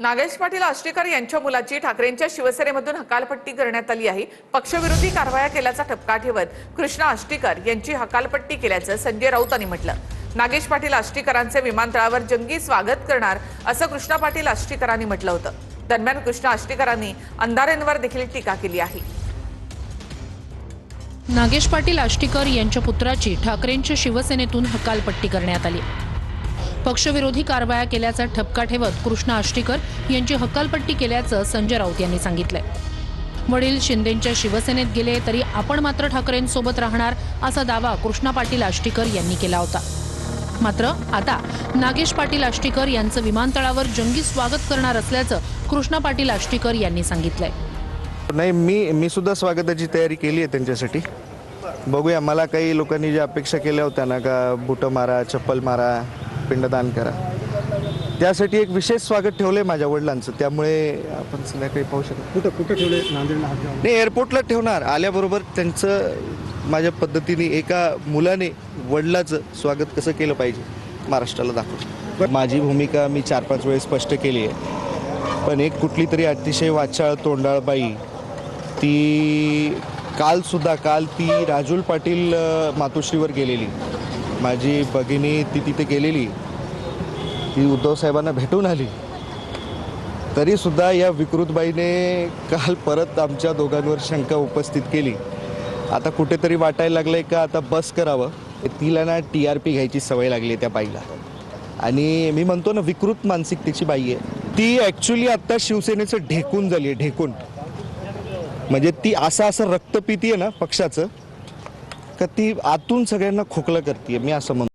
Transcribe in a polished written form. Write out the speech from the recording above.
नागेश पाटील आष्टीकर यांच्या मुलाची ठाकरेंच्या शिवसेनेमधून हकालपट्टी करण्यात आली आहे। पक्षविरोधी कारवाया केल्याचा ठपका ठेवत कृष्णा आष्टीकर यांची हकालपट्टी केल्याचं संजय राऊत यांनी म्हटलं। नागेश पाटील आष्टीकरांचे विमानतळावर जंगी स्वागत करणार असं कृष्णा पाटील आष्टीकरांनी म्हटलं होतं। दरम्यान कृष्णा आष्टीकरांनी अंधारेंवर देखील टीका केली आहे। नागेश पाटील आष्टीकर यांच्या पुत्राची ठाकरेंच्या शिवसेनेतून हकालपट्टी करण्यात आली। पक्षविरोधी कारवाया केल्याचा ठपका ठेवत कृष्णा आष्टीकर यांची हकालपट्टी केल्याचं संजय राऊत यांनी सांगितलंय। वडील शिंदेंच्या शिवसेनेत गेले तरी आपण मात्र ठाकरेंसोबत राहणार असा दावा कृष्णा पाटील आष्टीकर यांनी केला होता। मात्र आता नागेश पाटील आष्टीकर यांचं विमानतळावर जंगी स्वागत करणार असल्याचं कृष्णा पाटील आष्टीकर यांनी सांगितलंय। नाही, मी सुद्धा स्वागताची तयारी केली आहे त्यांच्यासाठी। बघूया, मला काही लोकांनी ज्या अपेक्षा केल्या होत्या ना का बुट मारा, चप्पल मारा, पिंडदान करा, त्यासाठी एक विशेष स्वागत ठेवलंय माझ्या वडिलांचं। त्यामुळे आपण संध्याकाळी पाहू शकतो। कुठे ठेवले? नांदेडला? नाही, एअरपोर्टला ठेवणार। आल्याबरोबर त्यांचं माझ्या पद्धतीने एका मुलाने वडिलाचं स्वागत कसं केलं पाहिजे महाराष्ट्राला दाखवतो। माझी भूमिका मी 4-5 वेळेस स्पष्ट केली आहे, पण एक कुठली तरी अतिशय वाचाळ तोंडाळ बाई ती काल ती राजुल पाटील मातोश्रीवर गेलेली, माझी भगिनी ती तिथे गेलेली, ती उद्धव साहेबांना भेटून आली, तरी सुद्धा या विकृतबाईने काल परत आमच्या दोघांवर शंका उपस्थित केली। आता कुठेतरी वाटायला लागलंय का आता बस करावं। तिला ना TRP घ्यायची सवय लागली त्या बाईला, आणि मी म्हणतो ना विकृत मानसिकतेची बाई आहे ती। ॲक्च्युली आता शिवसेनेचं ढेकून झाली आहे, ढेकून म्हणजे ती असं रक्त पितीये ना पक्षाचं, का ती आतून सगळ्यांना खोकला करते, मी असं म्हणतो।